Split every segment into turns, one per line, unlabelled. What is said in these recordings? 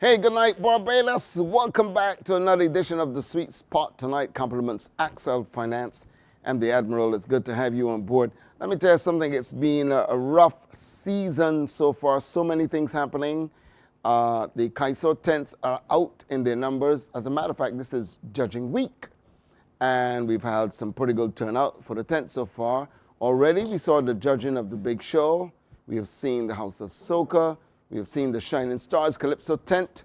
Hey, good night, Barbados. Welcome back to another edition of The Sweet Spot. Tonight compliments Axel Finance and the Admiral. It's good to have you on board. Let me tell you something. It's been a rough season so far. So many things happening. The CAISO tents are out in their numbers. As a matter of fact, this is judging week. And we've had some pretty good turnout for the tent so far. Already we saw the judging of the big show. We have seen the House of Soca. We have seen the Shining Stars Calypso tent.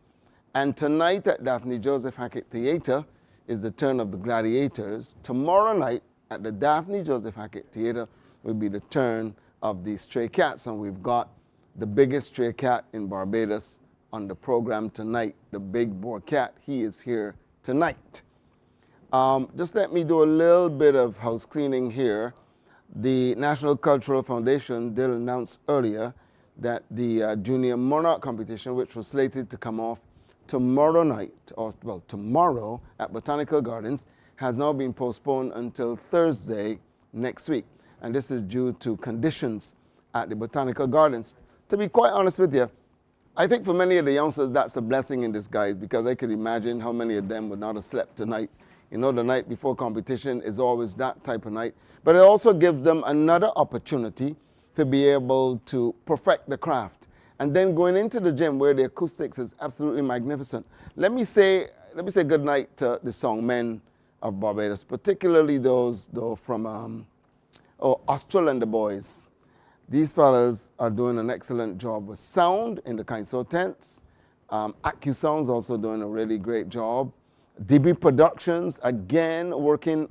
And tonight at Daphne Joseph Hackett Theatre is the turn of the Gladiators. Tomorrow night at the Daphne Joseph Hackett Theatre will be the turn of the Stray Cats. And we've got the biggest stray cat in Barbados on the program tonight, the Big Boar Cat. He is here tonight. Just let me do a little bit of house cleaning here. The National Cultural Foundation did announce earlier that the Junior Monarch competition, which was slated to come off tomorrow night, or well, tomorrow at Botanical Gardens, has now been postponed until Thursday next week. And this is due to conditions at the Botanical Gardens. To be quite honest with you, I think for many of the youngsters, that's a blessing in disguise, because I could imagine how many of them would not have slept tonight. You know, the night before competition is always that type of night. But it also gives them another opportunity to be able to perfect the craft. And then going into the gym where the acoustics is absolutely magnificent. Let me say good night to the songmen of Barbados, particularly those though from Austral and the Boys. These fellas are doing an excellent job with sound in the CAISO tents. AccuSound's also doing a really great job. DB Productions, again, working,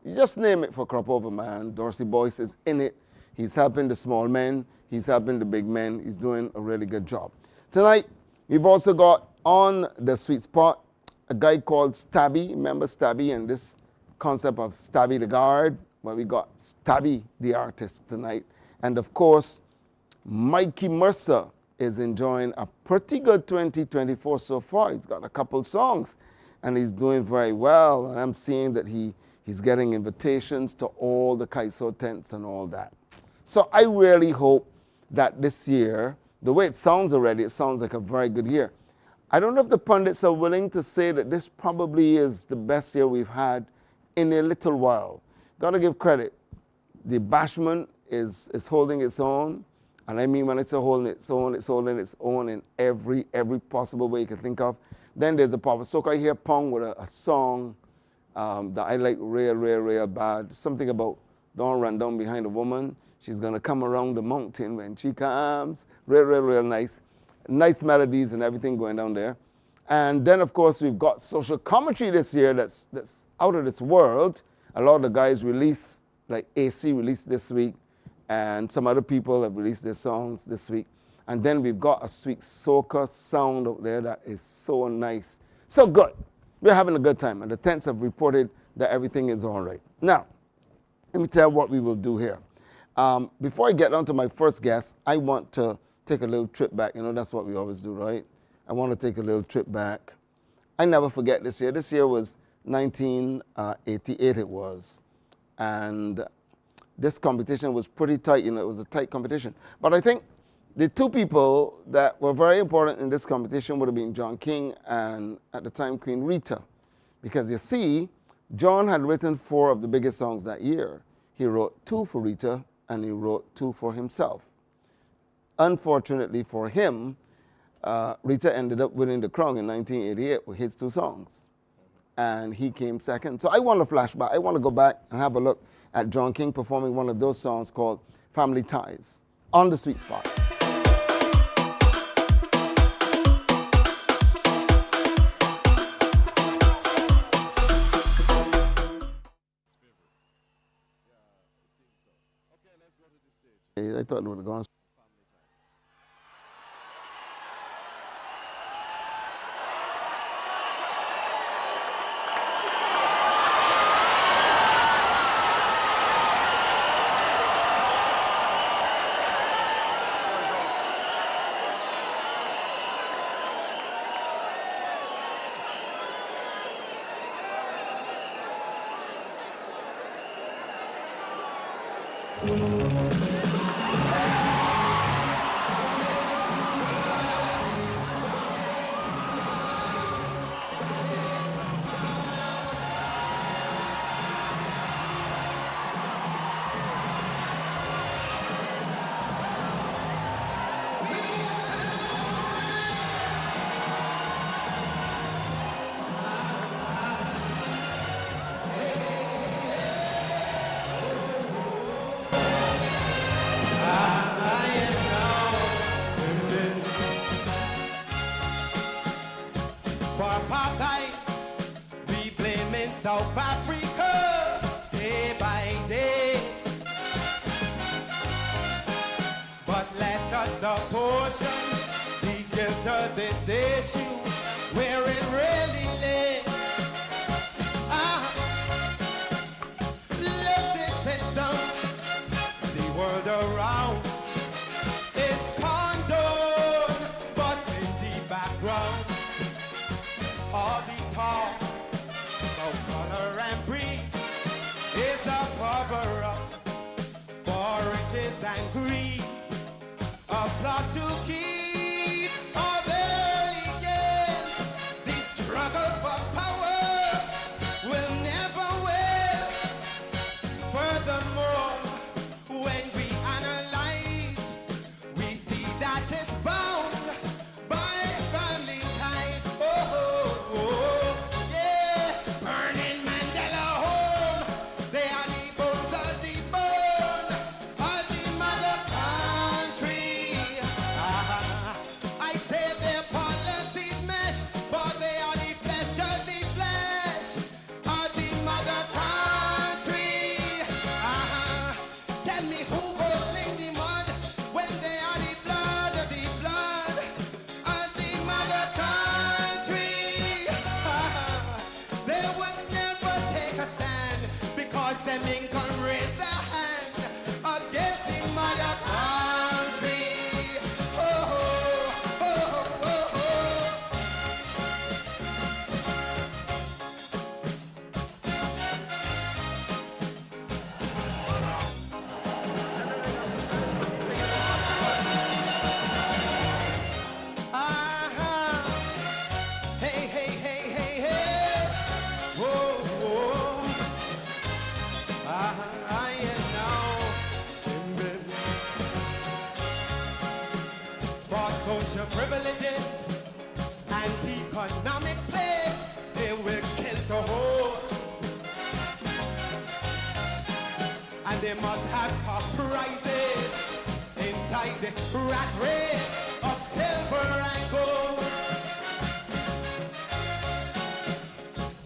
you just name it for Cropover, man. Dorsey Boyce is in it. He's helping the small men. He's helping the big men. He's doing a really good job. Tonight, we've also got on the Sweet Spot a guy called Stabby. Remember Stabby and this concept of Stabby the Guard? Well, we got Stabby the Artiste tonight. And of course, Mikey MERCER is enjoying a pretty good 2024 so far. He's got a couple songs and he's doing very well. And I'm seeing that he's getting invitations to all the CAISO tents and all that. So I really hope that this year, the way it sounds already, it sounds like a very good year. I don't know if the pundits are willing to say that this probably is the best year we've had in a little while. Got to give credit. The bashment is holding its own. And I mean when I say holding its own, it's holding its own in every possible way you can think of. Then there's the pop of soca. I hear Pong with a song that I like real bad. Something about don't run down behind a woman. She's going to come around the mountain when she comes. Real nice. Nice melodies and everything going down there. And then, of course, we've got social commentary this year that's out of this world. A lot of the guys released, like AC released this week, and some other people have released their songs this week. And then we've got a sweet soca sound out there that is so nice. So good. We're having a good time. And the tents have reported that everything is all right. Now, let me tell you what we will do here. Before I get on to my first guest, I want to take a little trip back. You know, that's what we always do, right? I want to take a little trip back. I never forget this year. This year was 1988 it was. And this competition was pretty tight. You know, it was a tight competition. But I think the two people that were very important in this competition would have been John King and, at the time, Queen Rita. Because you see, John had written 4 of the biggest songs that year. He wrote 2 for Rita, and he wrote 2 for himself. Unfortunately for him, Rita ended up winning the crown in 1988 with his 2 songs. And he came second. So I want to flash back. I want to go back and have a look at John King performing one of those songs called Family Ties on the Sweet Spot. I thought it would have gone.
of Africa, day by day. But let us apportion the guilt of this issue where it really lay. Look, this system, the world around is condoned, but in the background, all the talk of color and breed is a cover-up for riches and greed, a plot to keep all the early gains. The struggle for power will never win. Furthermore, when we analyze, we see that it's bound by family ties. Oh, oh, oh, yeah. Burning Mandela home, they are the bones of the bone of the mother country. I say their policies mesh, but they are the flesh of the flesh of the mother country. Tell me who goes sling the mud when they are the blood of the mother country. They would never take a stand because them ain't gonna raise their hand against the mother country. Oh, oh, oh, oh, oh. Hey, hey, hey, hey, hey. Whoa, whoa. I am now in bed for social privileges and economic place. They will kill the whole, and they must have top prizes inside this rat race of silver and gold.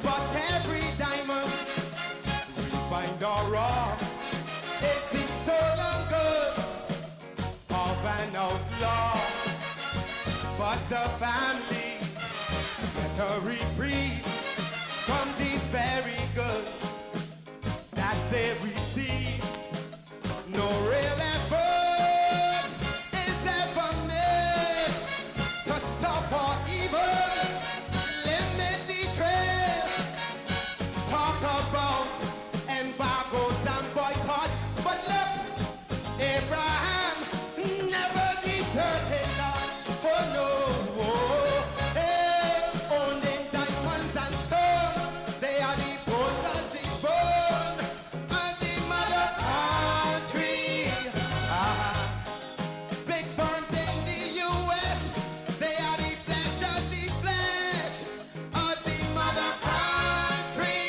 But every diamond we find or raw is the stolen goods of an outlaw. But the families get a reprieve from these very goods that they receive. No real effort is ever made to stop or even limit the trade. Talk about embargoes and boycott, but look, Abraham never deserted Lot. Oh no, hey, owning diamonds and stones, they are the bones of the bone of the mother country. Big firms in the U.S., they are the flesh of the flesh of the mother country.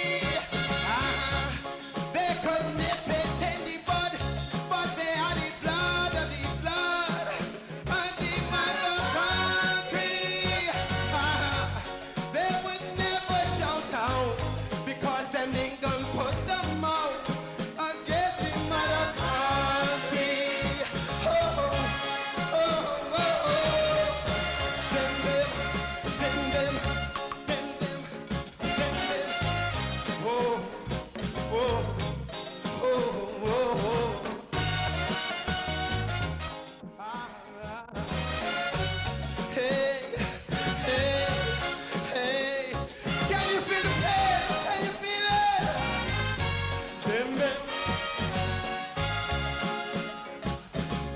They could nip it in the bud, but they are the blood of the mother country. They would never shout out because them ain't gonna put them out against the mother country. Oh, oh, oh, oh, oh. Them, them, them, them, them, them, them, them. Oh, oh, oh, oh, oh. Hey, hey, hey. Can you feel the pain? Can you feel it? Them, them.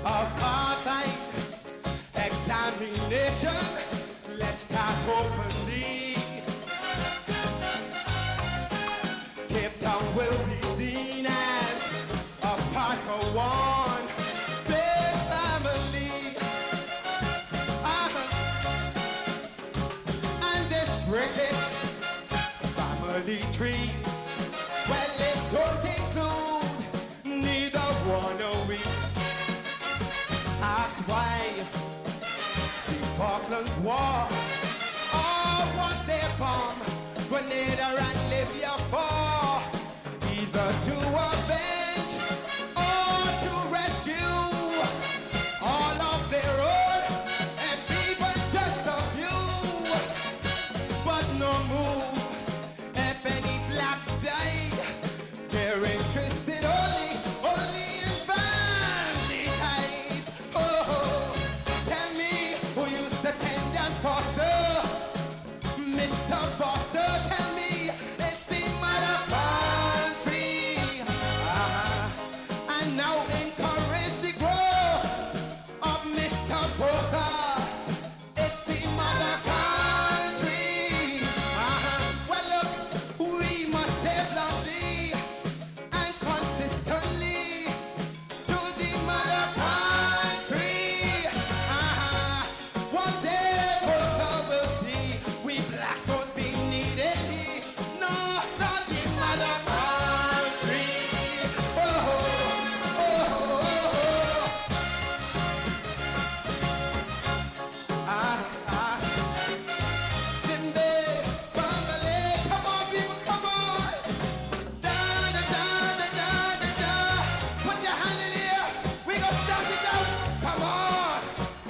Apartheid examination. Let's start openly. Cape Town will be seen as a part of one big family. And this British family tree, well, it don't include neither one of we. Ask why the Falklands War, or what they bomb, Grenada and Libya for. and now encourage the growth of Mr. Botha. It's the mother country. Well, look, we must save loudly and consistently to the mother country. One day Botha will see we blacks won't be needed. No, not the mother country. Oh, oh, oh, oh. Dimbe, bambale, come on, people, come on. Da, da, da, da, da, da, da. Put your hand in here. We gonna stop it out. Come on,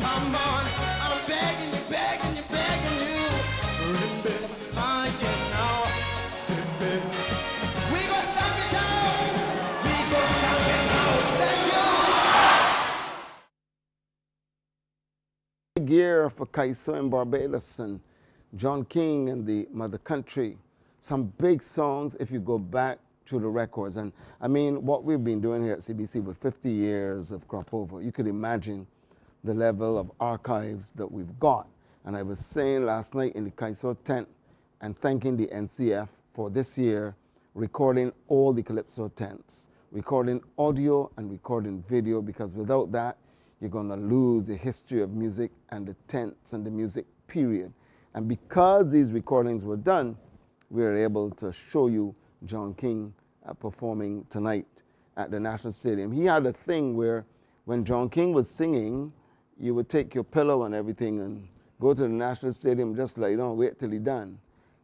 come on. I'm begging you, begging you, begging you. Yeah, now. We gonna stop it out. We gonna stop it out. Thank you.
Big year for Kaiso in Barbados and John King and the Mother Country. Some big songs if you go back to the records. And I mean, what we've been doing here at CBC with 50 years of Cropover, you could imagine the level of archives that we've got. And I was saying last night in the Kaiso tent and thanking the NCF for this year recording all the Calypso tents, recording audio and recording video, because without that, you're going to lose the history of music and the tents and the music period. And because these recordings were done, we were able to show you John King performing tonight at the National Stadium. He had a thing where when John King was singing, you would take your pillow and everything and go to the National Stadium, just like, wait till he done.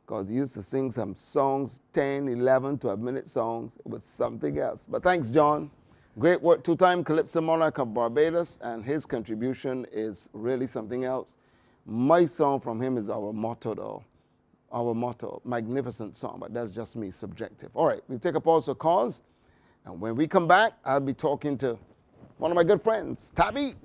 Because he used to sing some songs, 10, 11, 12-minute songs. It was something else. But thanks, John. Great work, two-time Calypso Monarch of Barbados, and his contribution is really something else. My song from him is our motto, though. Our motto, magnificent song, but that's just me, subjective. All right, we'll take a pause for cause, and when we come back, I'll be talking to one of my good friends, Stabby.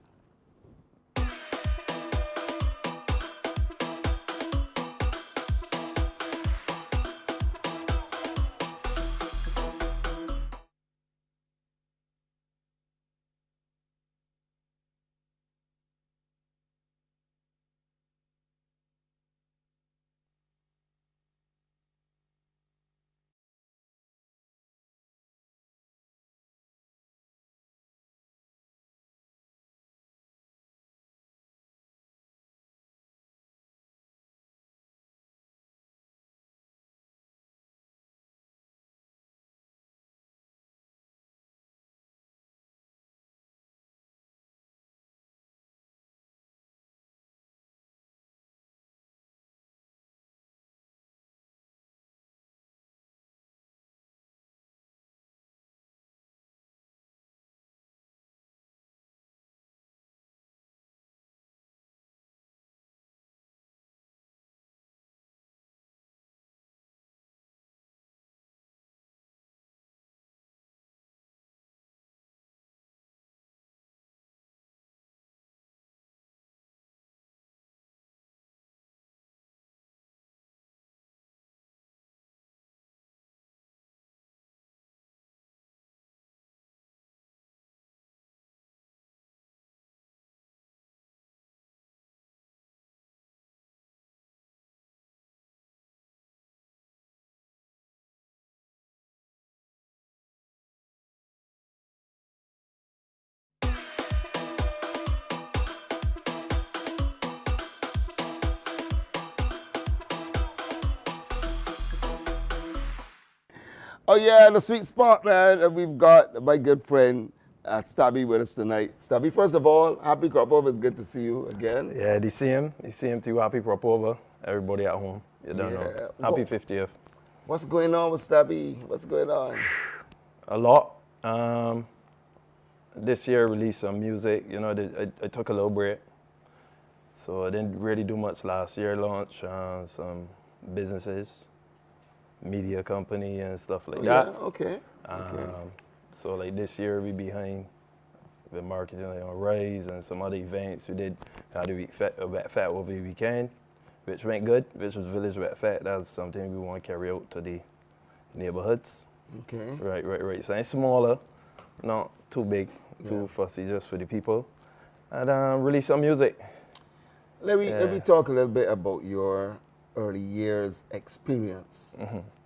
Oh yeah, the sweet spot, man. And we've got my good friend Stabby with us tonight. Stabby, first of all, happy Cropover. It's good to see you again.
Yeah, the same too. Happy Cropover. Everybody at home, you don't know. Happy 50th.
What's going on with Stabby? What's going on?
A lot. This year released some music. You know, I took a little break. So I didn't really do much last year. Launched some businesses, media company and stuff like that.
Yeah, okay.
So like this year we behind the marketing like on Rise and some other events. We did had a Wet Fat over the weekend, which went good, which was Village Wet Fat. That's something we want to carry out to the neighborhoods.
Okay.
Right. So it's smaller, not too big, too fussy just for the people, and release some music.
Let me talk a little bit about your early years experience.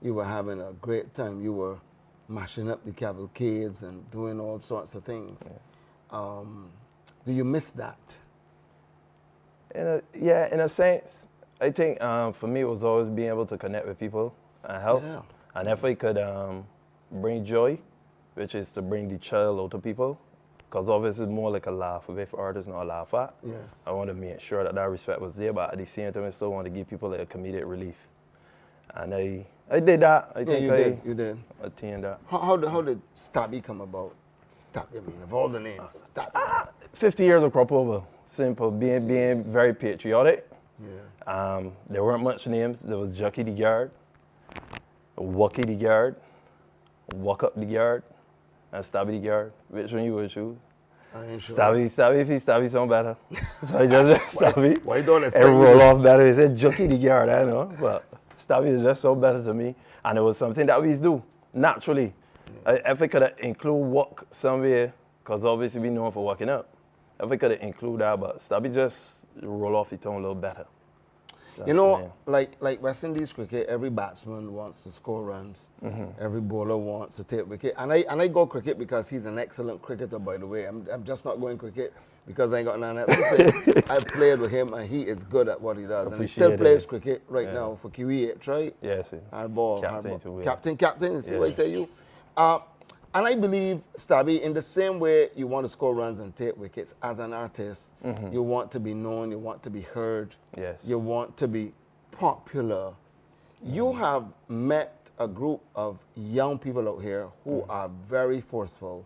You were having a great time. You were mashing up the cavalcades and doing all sorts of things. Do you miss that?
In a sense. I think for me it was always being able to connect with people and help.
Yeah.
And if I could bring joy, which is to bring the child out of people, because obviously it's more like a laugh. If artists not a laugh at,
Yes.
I want to make sure that respect was there, but at the same time I still want to give people like a comedic relief. And I did that. I think
you did.
attained that.
How did Stabby come about? Stabby, I mean, of all the names, Stabby.
50 years of Cropover. Simple, being very patriotic.
Yeah.
There weren't much names. There was Jucky the Guard, Wucky the Guard, Walk Up the Guard, and Stabby the Guard. Which one you would choose?
I ain't sure.
Stabby, if he Stabby sound better. So I just Stabby.
Why don't expect
And
you
roll
to-
off better. He said Jucky the Guard, I know. But Stabby is just so better to me. And it was something that we do, naturally. If I could include walk somewhere, because obviously we known for walking up. If I could include that, but Stabby just roll off the tongue a little better.
You know, like West Indies cricket, every batsman wants to score runs. Every bowler wants to take wicket. And I go cricket because he's an excellent cricketer, by the way. I'm just not going cricket because I ain't got none else to say. I played with him and he is good at what he does. And he still
Appreciate
plays
it.
cricket right now for QE8, right?
Yes.
Hardball.
Captain
hardball.
too, yeah.
Captain, see
Yeah.
what I tell you? And I believe, Stabby, in the same way you want to score runs and take wickets, as an artist, you want to be known, you want to be heard,
Yes.
you want to be popular. You have met a group of young people out here who are very forceful,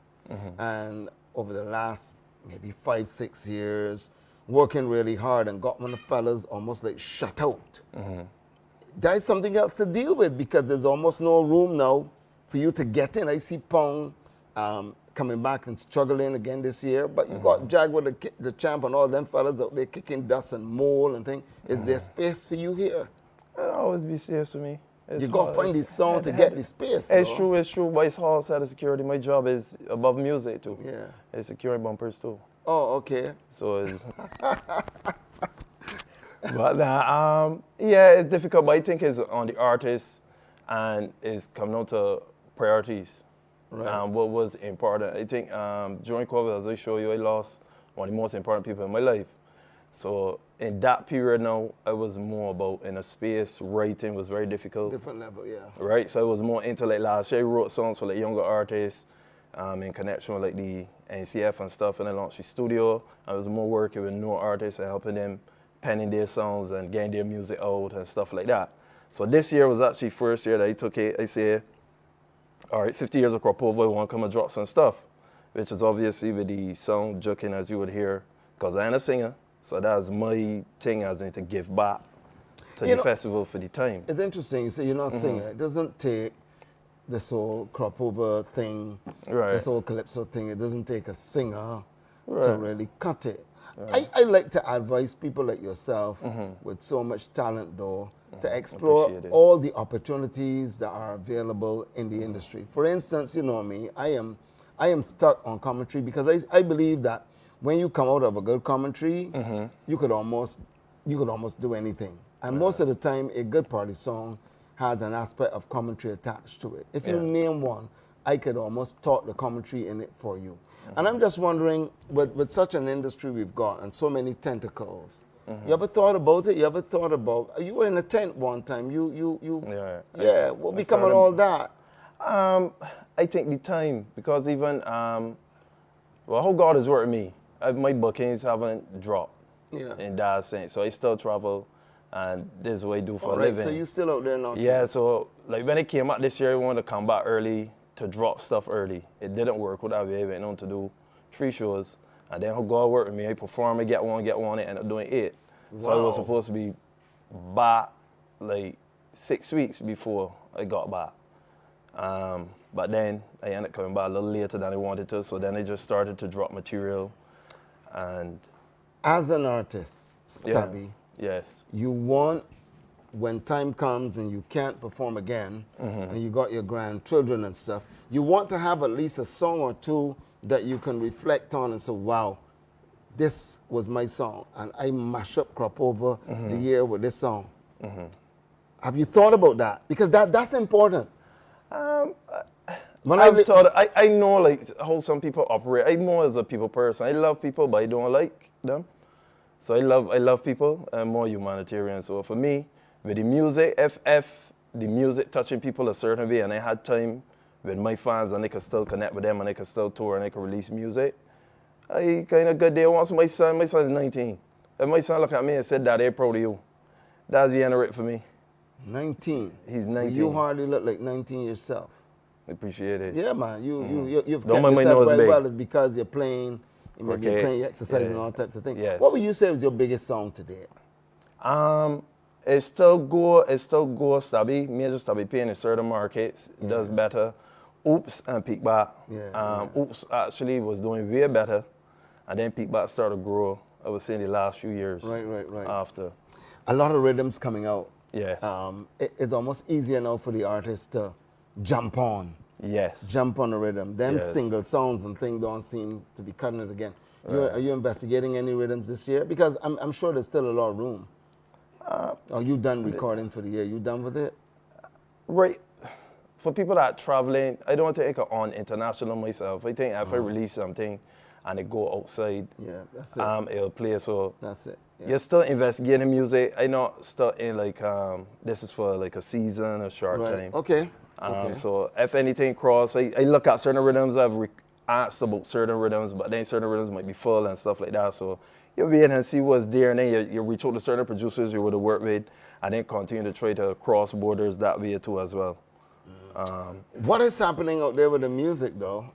and over the last maybe 5-6 years, working really hard and got one of the fellas almost like shut out. There's something else to deal with because there's almost no room now for you to get in. I see Pong coming back and struggling again this year, but you got Jaguar, the champ, and all them fellas out there kicking dust and mole and things. Is there space for you here?
It'll always be serious to me.
You got to find the song to get the space.
It's
though.
true, but it's hard side of security. My job is above music too.
Yeah.
It's securing bumpers too.
Oh, okay.
So it's but yeah, it's difficult, but I think it's on the artist and it's coming down to priorities.
Right.
What was important. I think during COVID, as I show you, I lost one of the most important people in my life. So in that period now, it was more about in a space, writing was very difficult.
Different level, yeah.
Right, so it was more into like last year I wrote songs for like younger artists in connection with like the NCF and stuff, and I launched the studio. I was more working with new artists and helping them penning their songs and getting their music out and stuff like that. So this year was actually first year that I took it. I said, all right, 50 years of Cropover, I want to come and drop some stuff, which is obviously with the sound juking as you would hear, because I am a singer. So that's my thing as in to give back to the festival for the time.
It's interesting. You say you're not a singer. It doesn't take this whole Cropover thing,
Right.
this whole calypso thing. It doesn't take a singer to
Right.
really cut it. I like to advise people like yourself with so much talent, though, to explore
Appreciate it.
all the opportunities that are available in the industry. For instance, you know me, I am stuck on commentary because I believe that when you come out of a good commentary, you could almost do anything. And most of the time, a good party song has an aspect of commentary attached to it. If you name one, I could almost talk the commentary in it for you. And I'm just wondering, with such an industry we've got and so many tentacles, you ever thought about it? You ever thought about, you were in a tent one time, what become of all that?
I think the time, because even, well, how God has worked with me. My bookings haven't dropped in that sense. So I still travel, and this is what I do for a living.
So you're still out there now?
Yeah, so like when it came out this year, I wanted to come back early to drop stuff early. It didn't work with that way. I went on to do 3 shows, and then how God worked with me. I perform, I get one, I ended up doing 8. So I was supposed to be back like 6 weeks before I got back. But then I ended up coming back a little later than I wanted to, so then I just started to drop material. And
as an artist, Stabby,
yes,
you want, when time comes and you can't perform again, and you got your grandchildren and stuff, you want to have at least a song or two that you can reflect on and say, wow, this was my song, and I mash up Cropover the year with this song. Have you thought about that? Because that's important.
I know like how some people operate. I'm more as a people person. I love people, but I don't like them. So I love people. I'm more humanitarian. So for me, with the music, the music touching people a certain way, and I had time with my fans, and I could still connect with them, and I could still tour, and I could release music. I kind of good day. Once my son's 19. If my son look at me and said, "Daddy, I'm proud of you," that's the end of it for me.
19.
He's 19.
You hardly look like 19 yourself.
I appreciate it.
Yeah, man. You've
Don't
kept
mind my
yourself
nose
very
big.
well. It's because you're playing, you're playing, exercising, and all types of things.
Yes.
What would you say was your biggest song today?
It still go Stabby. Major Stabby paying in certain markets. Does better. Oops and Peak Back. Oops actually was doing way better. And then Peak Back started to grow, I would say, in the last few years.
Right.
After.
A lot of rhythms coming out.
Yes.
It's almost easier now for the artist to jump on.
Yes.
Jump on the rhythm. Them
Yes.
single songs and things don't seem to be cutting it again. Are you investigating any rhythms this year? Because I'm sure there's still a lot of room. Are you done recording for the year? You done with it?
Right. For people that are traveling, I don't take it on international myself. I think if I release something and it go outside,
that's it.
It'll play. So
That's it. Yeah.
you're still investigating music. I not still in like this is for like a season, a short time.
Okay.
So if anything cross, I look at certain rhythms. I've asked about certain rhythms, but then certain rhythms might be full and stuff like that. So you'll be in and see what's there, and then you reach out to certain producers you would have worked with, and then continue to try to cross borders that way too as well.
What is happening out there with the music though?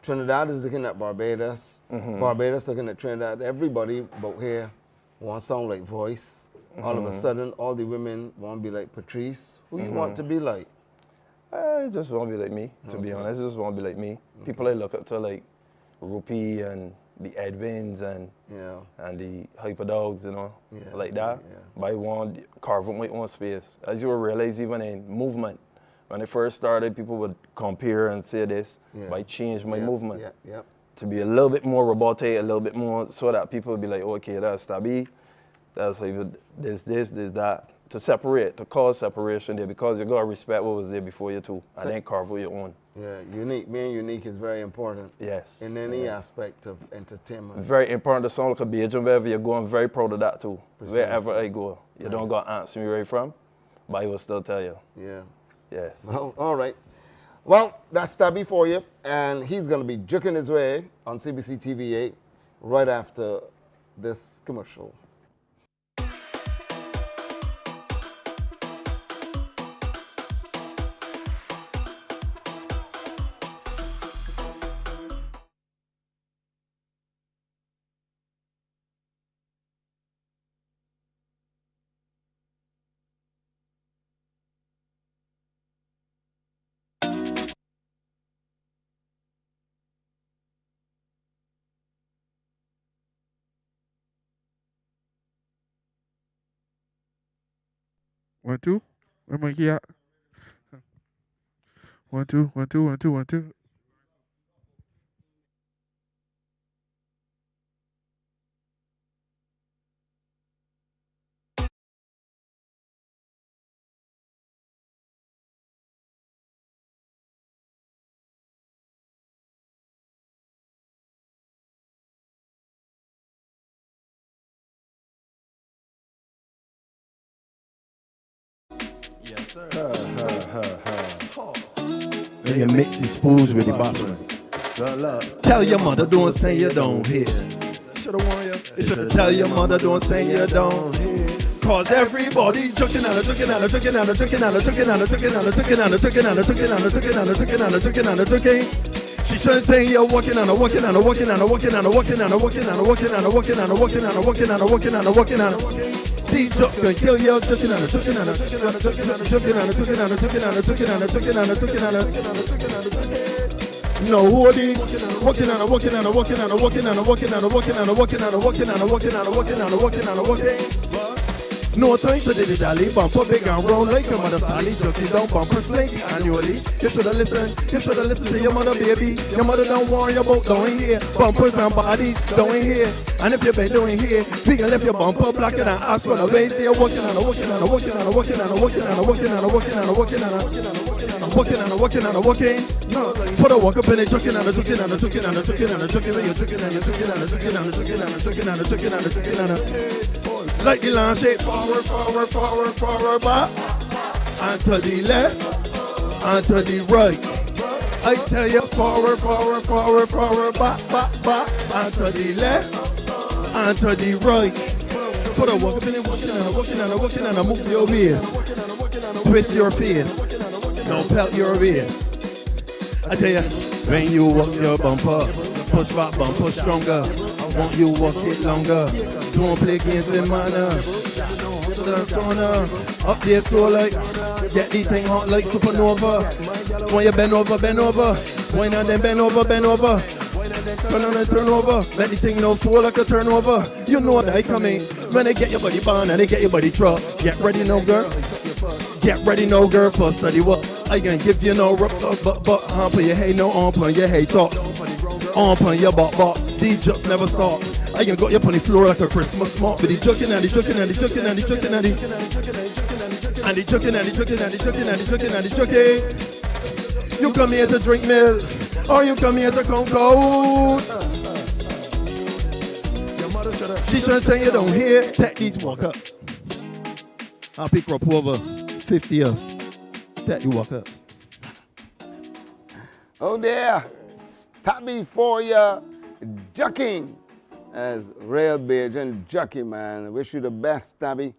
Trinidad is looking at Barbados. Barbados looking at Trinidad. Everybody about here wants to sound like Voice. All of a sudden, all the women want to be like Patrice. Who you want to be like?
I just want to be like me, to be honest. I just want to be like me. People I look up to like Rupee and the Edwins and the Hyperdogs, you know, like that. But I want to carve out my own space. As you will realize, even in movement, when I first started, people would compare and say this, but I changed my movement to be a little bit more robotic, a little bit more, so that people would be like, okay, that's Stabby, that's like this, that. To separate, to cause separation there, because you gotta respect what was there before you too, and then carve out your own.
Yeah, unique. Being unique is very important.
Yes.
In any aspect of entertainment.
Very important to sound like a Bajan wherever you go. I'm very proud of that too.
Precisely.
Wherever I go, you don't gotta ask me where you're from, but I will still tell you.
Yeah.
Yes.
Well, all right. Well, that's Stabby for you, and he's gonna be juking his way on CBC TV8 right after this commercial.
One, two. Where Mikey at? 1, 2, 1, 2, 1, 2, 1, 2.
Yes, sir.
When you mix these spools with the bottom. Tell your mother, don't say you don't hear. Should've warned you. You should've tell your mother, don't say you don't hear. Cause everybody joking on joking. She shouldn't say you're walking on. These jokes can kill you. No hoodie. Walking on. No time to the dolly bumper, big and round like a mother Sally, jockey down bumpers plenty annually. You shoulda listened to your mother, baby. Your mother don't worry about doing here. Bumpers and bodies doing here. And if you been doing here, we can left your bumper blacker than ask for the base. They're working on a working. No, put a walk up in it, joking and a joking and a joking and a joking and a joking and a joking and a joking and a joking and a joking and a joking and a joking and a joking and a like the line shape forward, back and to the left and to the right. I tell you forward, back and to the left and to the right. Put a walk up in it, working and a move your waist, twist your face, don't pelt your waist. I tell you, when you walk your bumper, push back bumper stronger. I want you walk it longer. Don't play games with manner. Up there so like, get the thing hot like supernova. When you bend over. Why not then bend over. Turn on and turn over. Let the thing no fall like a turnover. You know that I coming. When they get your body bound and they get your body truck. Get ready now, girl. Get ready now, girl, for study what I can give you no but hump on your head, no arm on your head talk. Arm on your butt. These jokes never stop. I can got you on the floor like a Christmas mark. But the joking and the joking and the joking and the joking and the and the joking and the joking and the joking and the joking and the joking. You come here to drink milk or you come here to come cold. She should say you don't hear. Take these walk-ups. I'll pick Cropover 50th. Take the walk-ups.
Oh there, Stabby for ya, jucking as Real Bajan Jockey, man. I wish you the best, Stabby.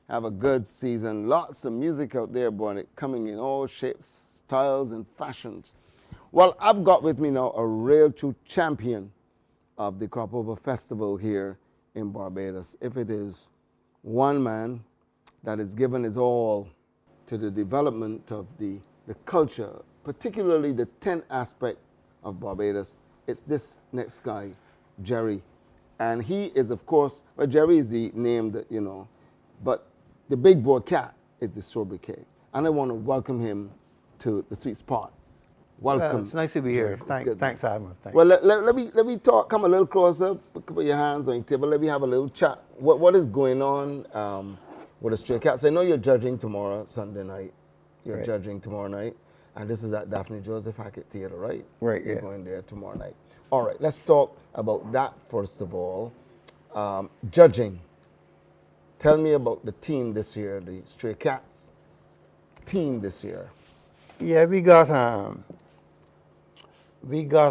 Have a good season. Lots of music out there, boy, coming in all shapes, styles, and fashions. Well, I've got with me now a real true champion of the Cropover Festival here in Barbados. If it is one man that has given his all to the development of the culture, particularly the 10 aspect of Barbados, it's this next guy, Jerry. And he is, of course, well, Jerry is the name that, you know, but the Big Boar Cat is the sobriquet. And I want to welcome him to the sweet spot. Welcome.
It's nice to be here. Thanks, Admiral. Thanks.
Well, let me talk. Come a little closer. Put your hands on your table. Let me have a little chat. What is going on with the Stray Cats? I know you're judging tomorrow, Sunday night. You're
right.
Judging tomorrow night, and this is at Daphne Joseph Hackett Theatre, right?
Right.
You're
Yeah.
going there tomorrow night. All right. Let's talk about that first of all. Judging. Tell me about the team this year, the Stray Cats team this year.
Yeah, we got a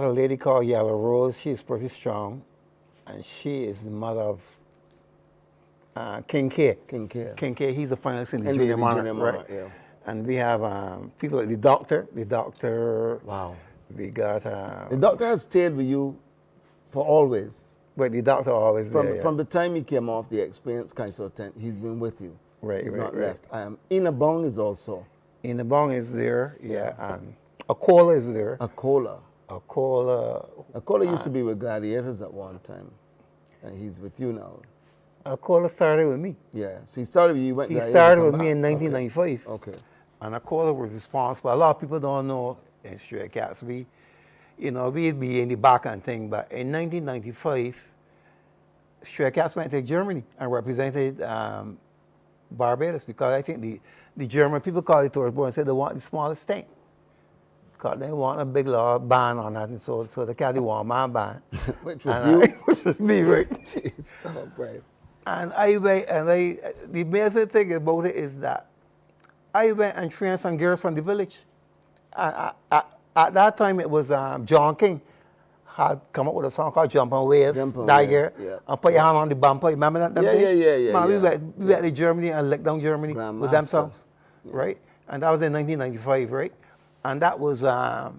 lady called Yellow Rose. She's pretty strong, and she is the mother of King K.
King K.
King K. He's a finalist in the
And
Junior
the
Monarch,
Junior
right?
Monarch, yeah.
And we have people like the doctor.
Wow.
We got
The doctor has stayed with you for always.
but the doctor always
From
there. Yeah.
from the time he came off the Experience Consultant, he's been with you.
Right,
He's
right,
not
right.
left. Ina Bong is also.
In the bong is there, yeah, and Akola is there.
Akola.
Akola
Used to be with Gladiators at one time, and he's with you now.
Akola started with me.
Yeah. So he started with you. Went
He
Gladiators,
started
come
with me
back.
in 1995.
Okay.
And Akola was responsible. A lot of people don't know in Stray Cats. We'd be in the back and thing, but in 1995, Stray Cats went to Germany and represented Barbados because I think the German people called it tourist board and said they want the smallest thing. Because they want a big large band on that, and so they carried the one-man band.
Which was
And
you?
which was me, right?
Jeez, stop, right.
And the amazing thing about it is that I went and trained some girls from the village. At that time, it was John King had come up with a song called Jump and Wave
Jump and
that
Wave,
year,
yeah.
and put your hand on the bumper. Remember that?
Yeah.
Man,
yeah.
we went to Germany and licked down Germany with them
Grandmaster.
songs, right? And that was in 1995, right? And that was, Akola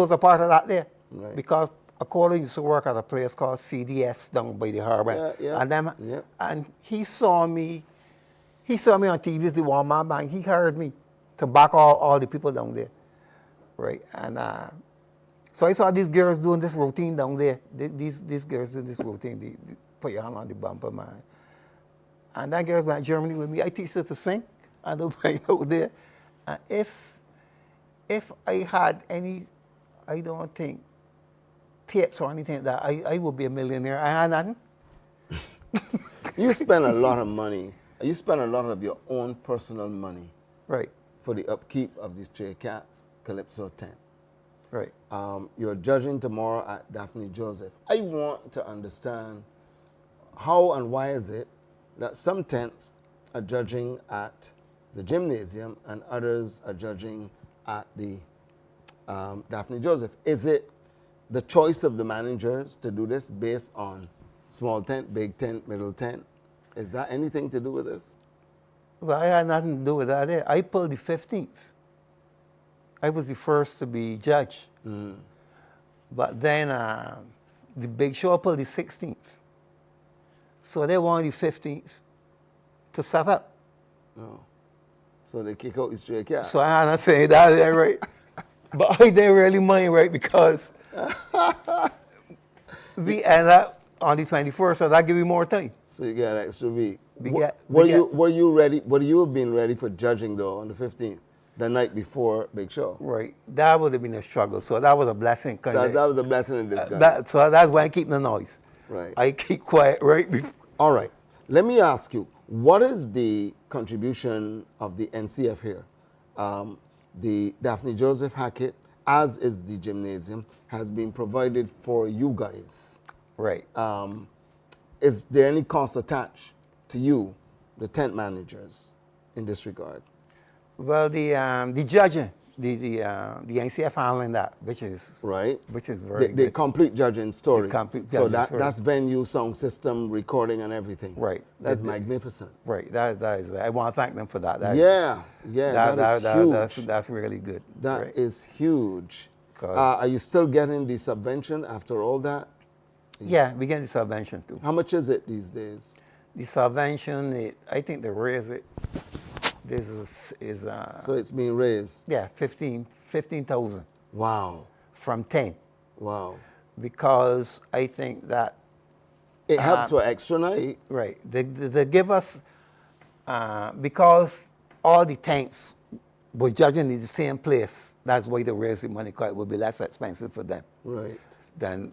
was a part of that there.
Right.
Because Akola used to work at a place called CDS down by the harbor.
Yeah.
And he saw me on TV as the one-man band. He hired me to back all the people down there, right? And so I saw these girls doing this routine down there. These girls doing this routine. They put your hand on the bumper, man. And that girl's went to Germany with me. I teach her to sing. I don't right out there. And if I had any, I don't think, tips or anything like that, I would be a millionaire. I had nothing.
You spend a lot of money. You spend a lot of your own personal money
Right,
for the upkeep of these Stray Cats Calypso tent.
right.
You're judging tomorrow at Daphne Joseph. I want to understand how and why is it that some tents are judging at the gymnasium and others are judging at the Daphne Joseph. Is it the choice of the managers to do this based on small tent, big tent, middle tent? Is that anything to do with this?
Well, I had nothing to do with that there. I pulled the 15th. I was the first to be judged. But then the big show pulled the 16th. So they wanted the 15th to set up.
No. So they kick out the Stray Cats.
So I had not saying that there, right? But I didn't really mind, right? Because we end up on the 21st, so that give you more time.
So you got an extra week.
We
Were
get-
you ready? Would you have been ready for judging though on the 15th, the night before Big Show?
Right. That would have been a struggle. So that was a blessing.
That was a blessing in disguise.
So that's why I keep the noise.
Right.
I keep quiet, right?
All right. Let me ask you, what is the contribution of the NCF here? The Daphne Joseph Hackett, as is the gymnasium, has been provided for you guys.
Right.
Is there any cost attached to you, the tent managers, in this regard?
Well, the judging, the NCF handling that, which is
Right.
very
The
good.
complete judging story.
The complete
so
judging story.
that's venue, sound system, recording, and everything.
Right.
That's magnificent.
Right. That is. I want to thank them for that. That is-
Yeah, that is huge.
That's really good.
That is
right.
huge.
'Cause-
Are you still getting the subvention after all that?
Yeah, we get the subvention too.
How much is it these days?
The subvention, I think they raise it. This is
So it's being raised.
yeah, 15,000
Wow,
from 10,
wow.
because I think that
It helps for extra night.
right they give us because all the tanks were judging in the same place. That's why they raise the money, because it would be less expensive for them.
Right.
Than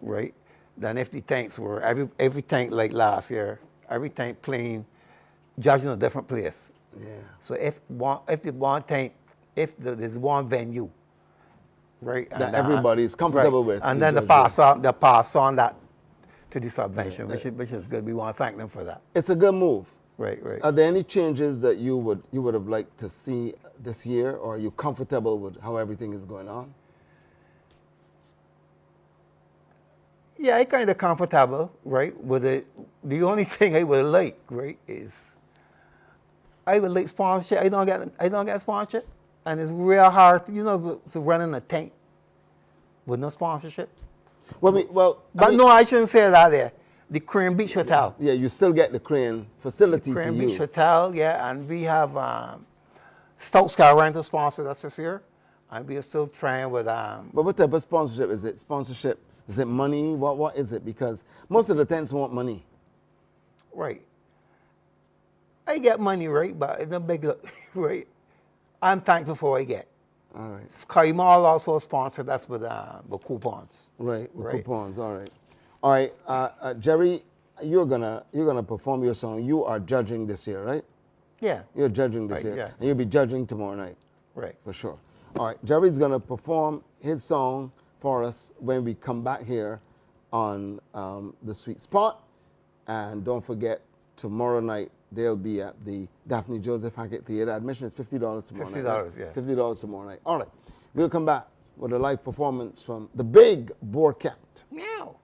if the tanks were every tank like last year, every tank playing judging a different place.
Yeah.
So if there's one venue, right,
That everybody's comfortable with.
and
to
then they
judge it.
pass on that to the subvention, which is good. We want to thank them for that.
It's a good move.
Right.
Are there any changes that you would have liked to see this year, or are you comfortable with how everything is going on?
Yeah, I kind of comfortable, right, with it. The only thing I would like, right, is I would like sponsorship. I don't get sponsorship, and it's real hard, to run in a tank with no sponsorship.
Well,
No, I shouldn't say that there. The Crane Beach Hotel.
yeah, you still get the crane facility
Crane
to
Beach
use.
Hotel, yeah, and we have Stokes Car Rental sponsored us this year, and we are still trying with
But what type of sponsorship is it? Sponsorship? Is it money? What is it? Because most of the tents want money.
right. I get money, right, but it's a big, right. I'm thankful for what I get.
All right.
Sky Mall also sponsored us with coupons.
Right, with
Right.
coupons. All right. All right, Jerry, you're gonna perform your song. You are judging this year, right?
Yeah,
You're judging this
Right,
year,
yeah.
and you'll be judging tomorrow night
right.
for sure. All right, Jerry's gonna perform his song for us when we come back here on the Sweet Spot, and don't forget tomorrow night they'll be at the Daphne Joseph Hackett Theater. Admission is $50 tomorrow night.
$50, yeah.
$50 tomorrow night. All right, we'll come back with a live performance from the Big Boar Cat.
Meow.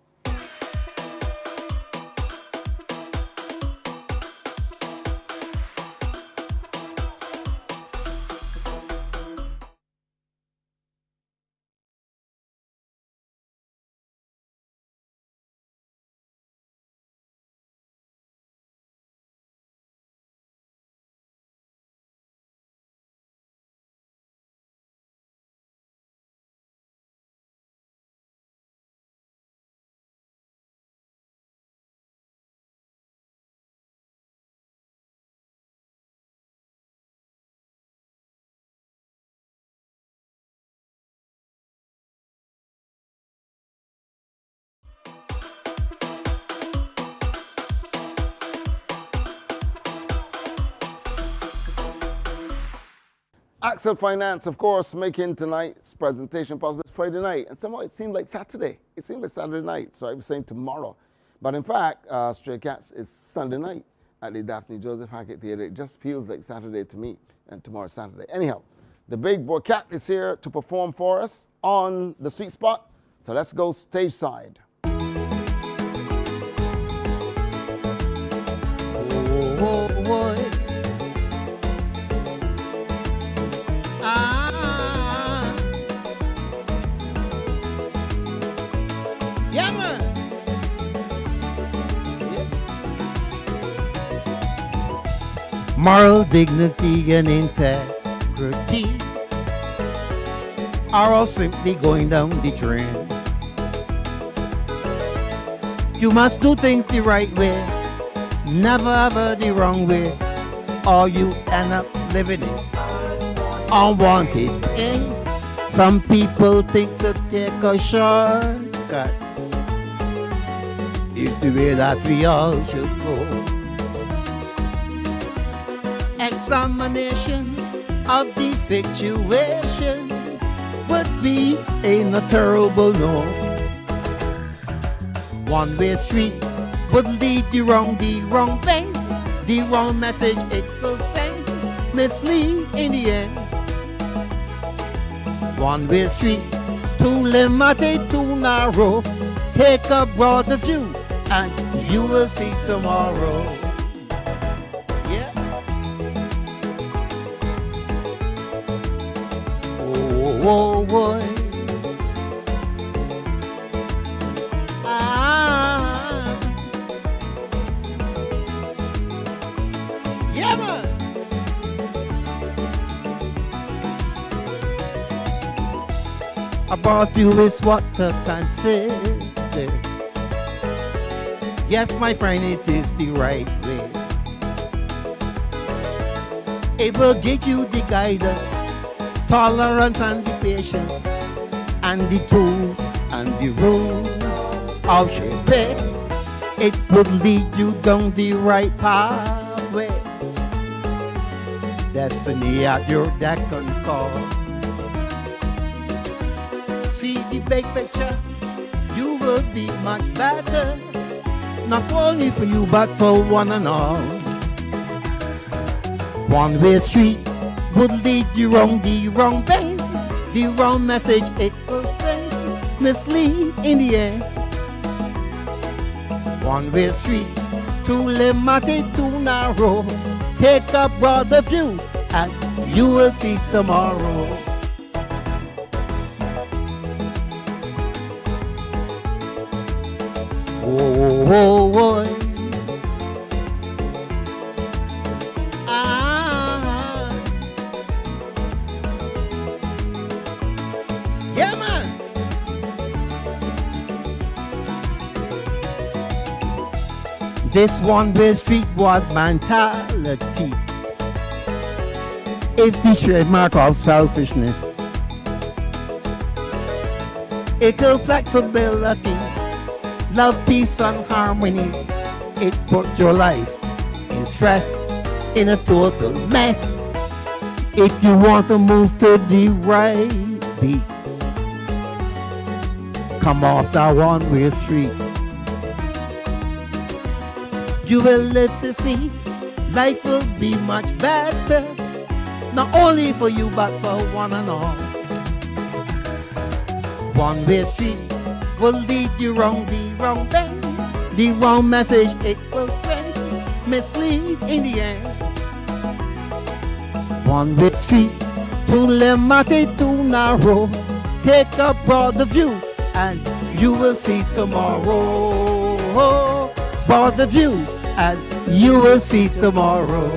Axel Finance, of course, making tonight's presentation possible. It's Friday night, and somehow it seemed like Saturday. It seemed like Saturday night, so I was saying tomorrow. But in fact, Stray Cats is Sunday night at the Daphne Joseph Hackett Theatre. It just feels like Saturday to me, and tomorrow's Saturday. Anyhow, the Big Boar Cat is here to perform for us on the Sweet Spot. So let's go stage side.
Yeah, man. Moral dignity and integrity are all simply going down the drain. You must do things the right way, never ever the wrong way, or you end up living in unwanted pain. Some people think to take a shortcut is the way that we all should go. Examination of the situation would be a terrible no. One-way street would lead you wrong the wrong way. The wrong message it will send, mislead in the end. One-way street, too limited, too narrow. Take a broader view and you will see tomorrow. Yeah. Oh, boy. Yeah, man. About you is what to consider. Yes, my friend, it is the right way. It will give you the guidance, tolerance and the patience, and the tools and the rules of shaping. It would lead you down the right pathway. Destiny at your beck and call. See the big picture, you will be much better. Not only for you, but for one and all. One-way street would lead you wrong the wrong way. The wrong message it will send, mislead in the end. One-way street, too limited, too narrow. Take a broader view and you will see tomorrow. Oh, oh, oh. Yeah, man. This one-way street was mentality. It's the trademark of selfishness. Equal flexibility, love, peace, and harmony. It puts your life in stress, in a total mess. If you want to move to the right beat, come off that one-way street. You will live to see life will be much better, not only for you but for one and all. One-way street will lead you wrong the wrong way. The wrong message it will send, mislead in the end. One-way street, too limited, too narrow. Take a broader view and you will see tomorrow. Broader view and you will see tomorrow.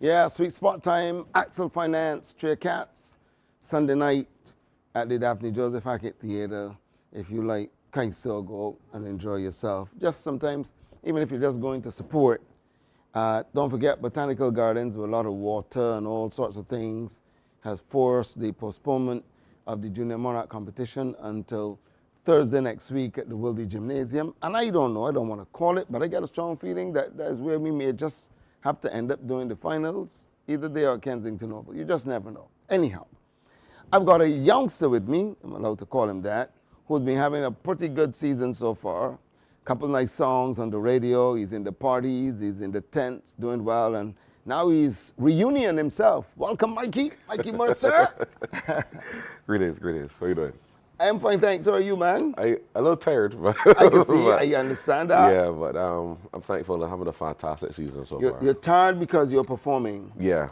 Yeah, sweet spot time, Axel Finance, Stray Cats, Sunday night at the Daphne Joseph Hackett Theatre. If you like, kind so go out and enjoy yourself. Just sometimes, even if you're just going to support, don't forget Botanical Gardens with a lot of water and all sorts of things has forced the postponement of the Junior Monarch competition until Thursday next week at the Wildy Gymnasium. And I don't know, I don't want to call it, but I get a strong feeling that is where we may just have to end up doing the finals, either there or Kensington Oval. You just never know. Anyhow, I've got a youngster with me, I'm allowed to call him that, who's been having a pretty good season so far. Couple nice songs on the radio, he's in the parties, he's in the tents, doing well, and now he's reunion himself. Welcome, Mikey, Mikey Mercer.
Greetings. How you doing?
I'm fine, thanks. How are you, man?
A little tired, but
I can see, I understand that.
yeah, but I'm thankful for having a fantastic season so far.
You're tired because you're performing.
Yeah,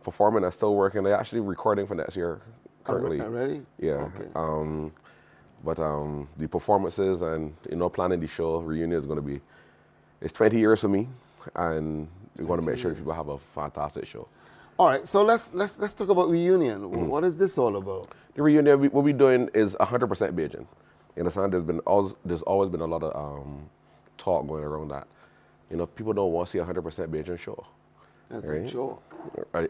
performing. I'm still working. They're actually recording for next year currently.
Already?
Yeah.
Okay.
But the performances and planning the show reunion is going to be. It's 20 years for me, and we want to make sure people have a fantastic show.
All right, so let's talk about reunion. What is this all about?
The reunion, what we're doing is 100% Bajan. You understand? There's always been a lot of talk going around that. People don't want to see 100% Bajan show.
That's
right?
a joke.
I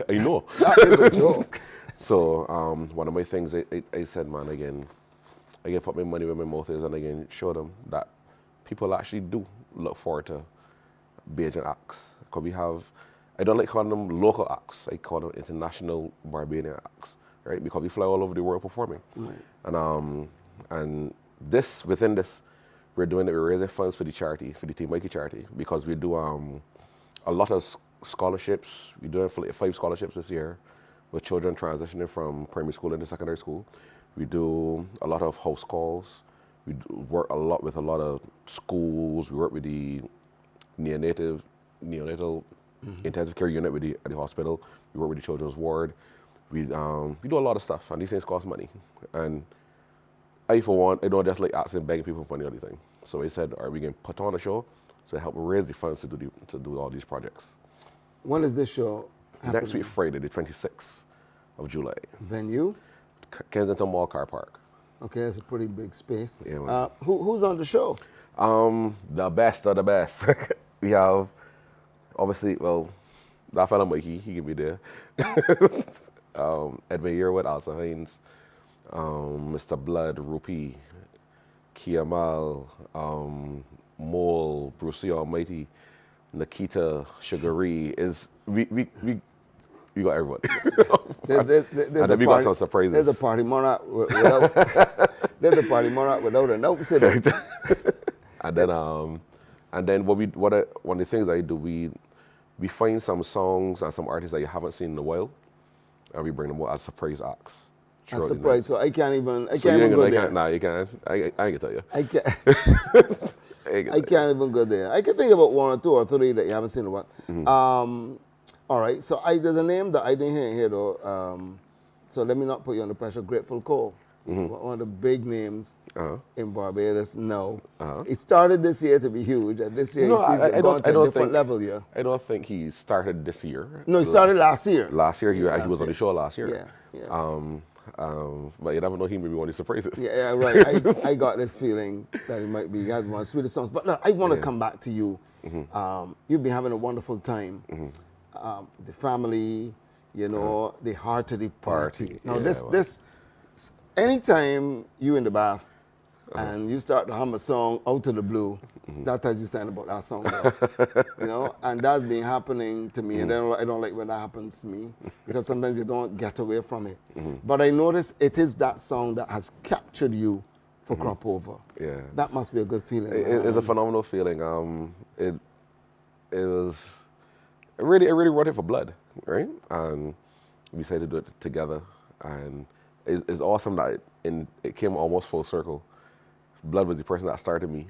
know.
That is a joke.
So one of my things I said, man, again, put my money where my mouth is, and again, show them that people actually do look forward to Bajan acts. Because we have, I don't like calling them local acts, I call them international Barbadian acts, right? Because we fly all over the world performing. Right. And within this, we're doing it, we're raising funds for the charity, for the Team Mikey charity, because we do a lot of scholarships. We're doing 5 scholarships this year with children transitioning from primary school into secondary school. We do a lot of house calls. We work a lot with a lot of schools. We work with the neonatal intensive care unit at the hospital. We work with the children's ward. We do a lot of stuff, and these things cost money. And I, for one, I don't just like asking, begging people for money or anything. So I said, all right, we can put on a show to help raise the funds to do all these projects.
When is this show happening?
Next week, Friday, the 26th of July.
Venue?
Kensington Mall Car Park.
Okay, it's a pretty big space.
Yeah, man.
Who's on the show?
The best of the best. We have, obviously, well, that fella Mikey, he can be there. Edwin Yearwood, Alsa Hines, Mr. Blood, Rupi, Kiamal, Mole, Brucey Almighty, Nikita, Sugary. We got everybody. And then we got some surprises.
There's a party monarch without a note sitting.
And then one of the things I do, we find some songs and some artists that you haven't seen in a while, and we bring them out as surprise acts.
A surprise, so I can't even go there.
Nah, you can't. I ain't gonna tell you.
I can't. I can't even go there. I can think about 1 or 2 or 3 that you haven't seen in a while. All right, so there's a name that I didn't hear here though. So let me not put you under pressure. Grateful Cole, one of the big names in Barbados. No, it started this year to be huge, and this year he seems to have gone to a different level. Yeah,
I don't think he started this year.
No, he started last year.
Last year, he was on the show last year.
Yeah.
But you never know, he may be one of the surprises.
Yeah, right. I got this feeling that he might be. He has one of the sweetest songs. But look, I want to come back to you. You've been having a wonderful time. The family, the heart of the party. Now this, anytime you in the bath and you start to hum a song out of the blue, that tells you something about that song, and that's been happening to me, and I don't like when that happens to me, because sometimes you don't get away from it. But I notice it is that song that has captured you for Cropover. Yeah. That must be a good feeling.
It's a phenomenal feeling. It was... I really wrote it for Blood, right? And we decided to do it together. And it's awesome that it came almost full circle. Blood was the person that started me.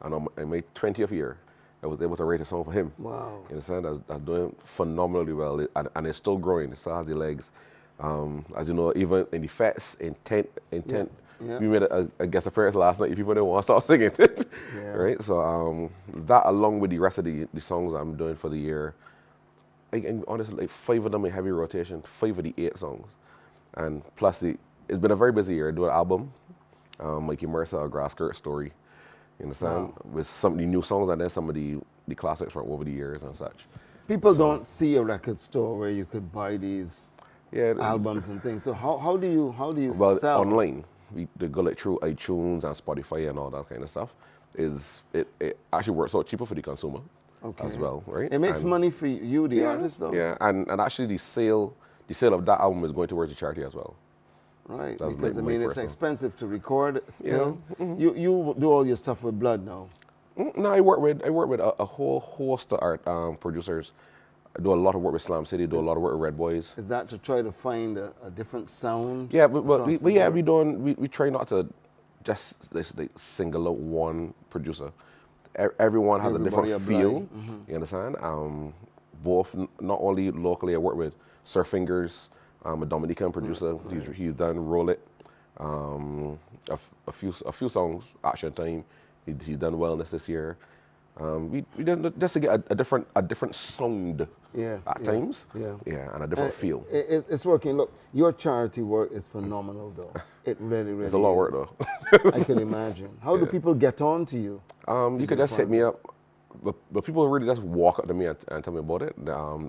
And in my 20th year, I was able to write a song for him. Wow. You understand? That's doing phenomenally well. And it's still growing. It still has the legs. As you know, even in the Fats, intent. Yeah. We made a guest appearance last night. People didn't want to start singing it. Right? So that, along with the rest of the songs I'm doing for the year, and honestly, like 5 of them in heavy rotation, 5 of the 8 songs. And plus, it's been a very busy year. I do an album, Mikey MERCER, A Grass Skirt Story, you understand? With some of the new songs and then some of the classics from over the years and such.
People don't see a record store where you could buy these
Yeah,
albums and things. So how do you
well,
sell?
online, they go like through iTunes and Spotify and all that kind of stuff. It actually works out cheaper for the consumer as well, right?
It makes
And-
money for you, the artist, though.
Yeah, and actually the sale of that album is going towards the charity as well.
Right,
That's
because
my
I mean it's
personal.
expensive to record still. You do all your stuff with blood now.
No, I work with a whole host of art producers. I do a lot of work with Slam City, do a lot of work with Red Boys.
Is that to try to find a different sound?
Yeah, but
across the board?
we try not to just like single out one producer. Everyone has
Everybody
a different feel.
apply.
You understand? Both not only locally, I work with Sir Fingers, a Dominican producer. He's done Roll It, a few songs. Action Time. He's done Wellness this year. We just to get a different sound at times. Yeah, and a different feel.
It's working. Look, your charity work is phenomenal, though. It really, really
It's a lot of work,
is.
though.
I can imagine. How do people get on to you?
You could just hit me up, but people really just walk up to me and tell me about it,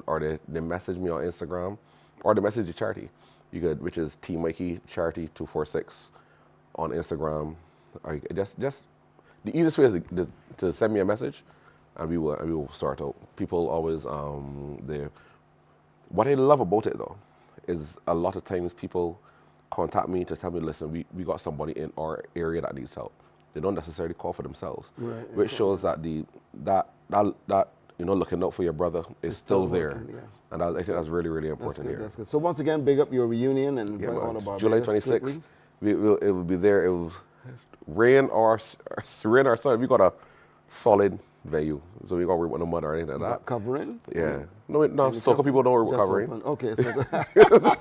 or they message me on Instagram, or they message the charity. You could, which is T Mikey Charity 246 on Instagram. Or just the easiest way is to send me a message, and we will sort out. People always what I love about it though is a lot of times people contact me to tell me, listen, we got somebody in our area that needs help. They don't necessarily call for themselves, which shows that that looking out for your brother is still there,
working,
and I think that's really, really important here.
That's good. So once again, big up your reunion and invite all of our
July
Barbados
26th,
quickly.
it will be there. It will rain or sun. We got a solid venue, so we got to worry about no mud or anything like that.
Covering?
Yeah, no, soca people don't worry about
Just
covering.
open. Okay, so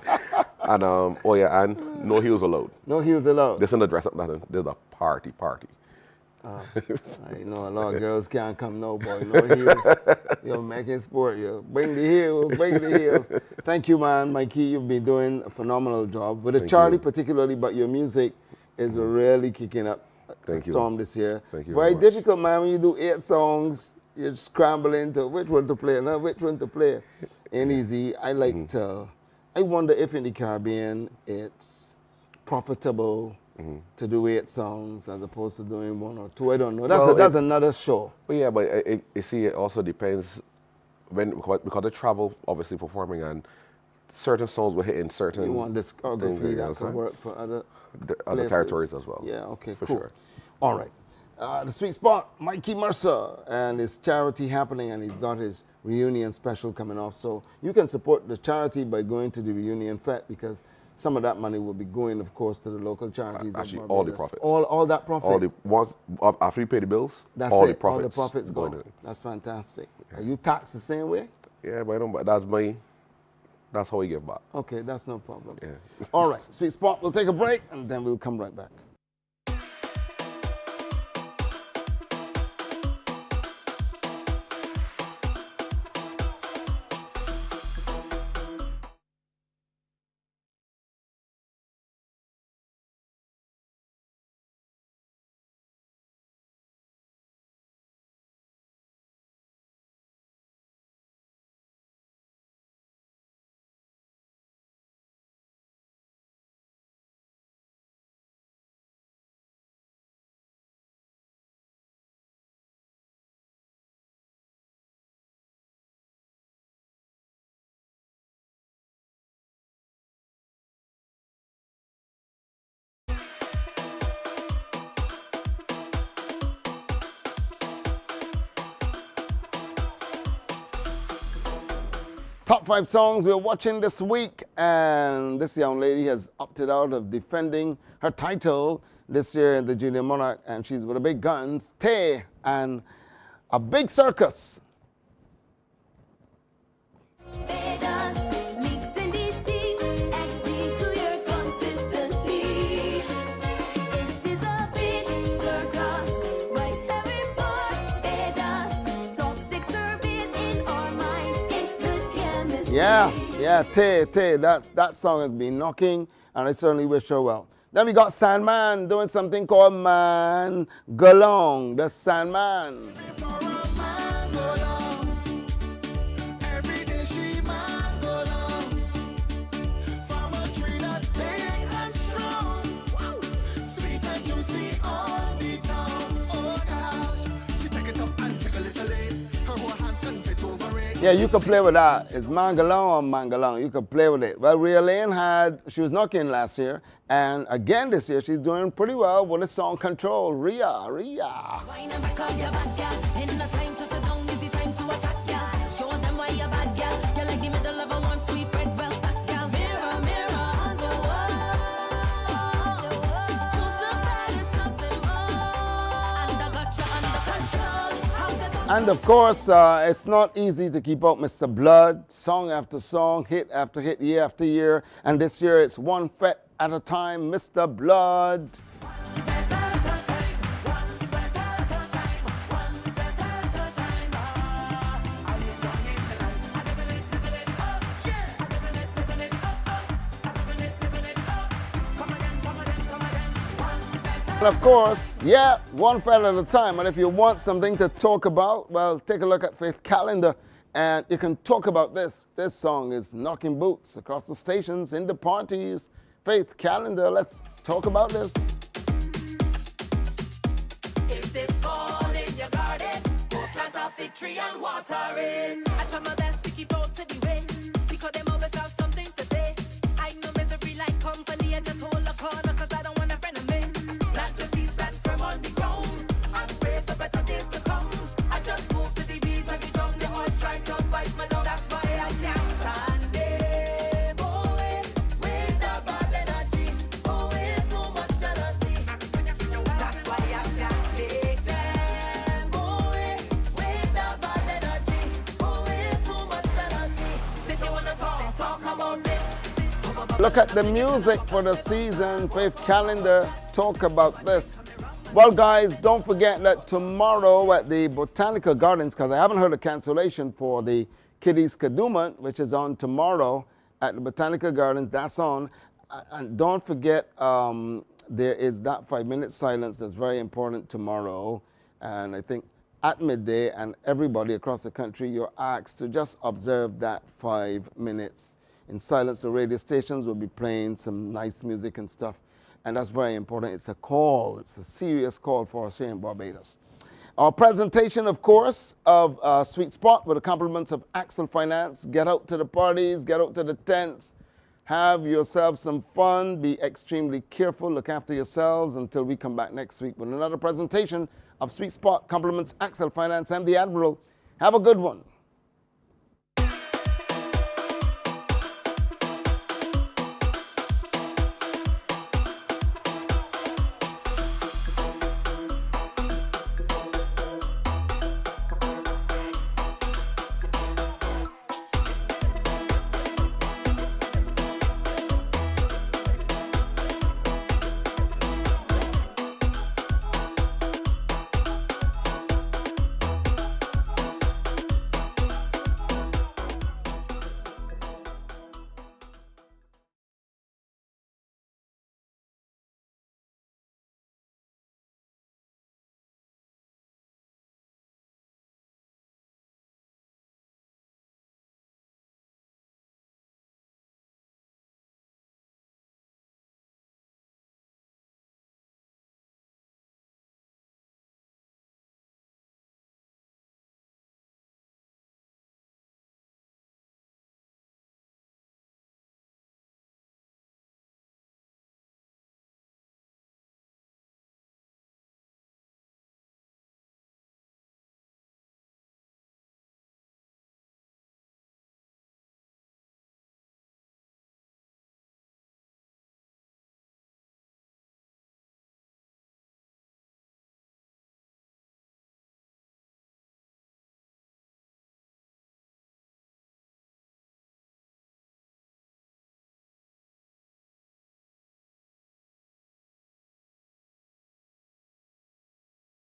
And and no heels allowed.
no heels allowed.
This isn't a dress up nothing. This is a party.
I know a lot of girls can't come, no boy, no heels. You're making sport, you bring the heels. Thank you, man, Mikey. You've been doing a phenomenal job with the charity, particularly, but your music is really kicking up a storm this year.
Thank you
very
very much.
difficult, man. When you do 8 songs, you're scrambling to which one to play, now which one to play. Ain't easy. I wonder if in the Caribbean it's profitable to do 8 songs as opposed to doing 1 or 2. I don't know. That's another show.
But yeah, but you see, it also depends because they travel, obviously performing, and certain songs will hit in certain.
You want discography that could work for other places.
territories as well.
Yeah. Okay.
For
cool.
sure.
All right. The sweet spot, Mikey MERCER, and his charity happening, and he's got his reunion special coming off. So you can support the charity by going to the reunion fete, because some of that money will be going, of course, to the local charities.
Actually,
of
all the
Barbados.
profits.
All that profit.
After you pay the bills,
That's
all
it.
the profits.
All the profits go.
to-
That's fantastic. Are you taxed the same way?
Yeah, but that's how we give back.
Okay, that's no problem.
Yeah.
All right, sweet spot. We'll take a break, and then we'll come right back. Top 5 songs we're watching this week, and this young lady has opted out of defending her title this year in the Junior Monarch, and she's with the big guns, Tay, and a big circus. Yeah, Tay, that song has been knocking, and I certainly wish her well. Then we got Sandman doing something called Man Galong, the Sandman.
For a man go long, every day she man go long. From a tree that big and strong, wow, sweet and juicy on the tongue. Oh gosh, she take it up and take a little it. Her whole hands can fit over it.
Yeah, you can play with that. It's Mangalong or Mangalong. You can play with it. Well, Ria Lane she was knocking last year, and again this year she's doing pretty well with the song Control. Ria.
Wine and back up your bad girl. Ain't no time to sit down, easy time to attack girl. Show them why you're bad girl. You're like the middle of a one sweet bread, well stuck girl. Mirror, mirror on the wall. Who's the baddest of them all? And I got you under control.
And of course, it's not easy to keep up Mr. Blood, song after song, hit after hit, year after year. And this year it's one fet at a time, Mr. Blood. And of course, yeah, one fet at a time. And if you want something to talk about, well, take a look at Faith Calendar and you can talk about this. This song is knocking boots across the stations, in the parties. Faith Calendar, let's talk about this.
If this fall in your garden, go plant a fig tree and water it. I try my best to keep out to the way, because them always have something to say. I know misery like company, I just hold a corner, cause I don't want a friend of me. Plant your feet stand firm on the ground, and pray for better days to come. I just move to the beat of the drum, they all strike up, bite my down, that's why I can't stand it. Boy, with the bad energy, boy, too much jealousy. That's why I can't take them, boy, with the bad energy, boy, too much jealousy. Since you wanna talk about this.
Look at the music for the season, Faith Calendar, talk about this. Well, guys, don't forget that tomorrow at the Botanical Gardens, because I haven't heard a cancellation for the Kiddies Kadooment, which is on tomorrow at the Botanical Gardens, that's on. And don't forget, there is that 5-minute silence that's very important tomorrow. And I think at midday, and everybody across the country, you're asked to just observe that 5 minutes in silence. The radio stations will be playing some nice music and stuff. And that's very important. It's a call. It's a serious call for us here in Barbados. Our presentation, of course, of Sweet Spot with the compliments of Axel Finance. Get out to the parties, get out to the tents, have yourself some fun, be extremely careful, look after yourselves until we come back next week with another presentation of Sweet Spot, compliments Axel Finance and the Admiral. Have a good one.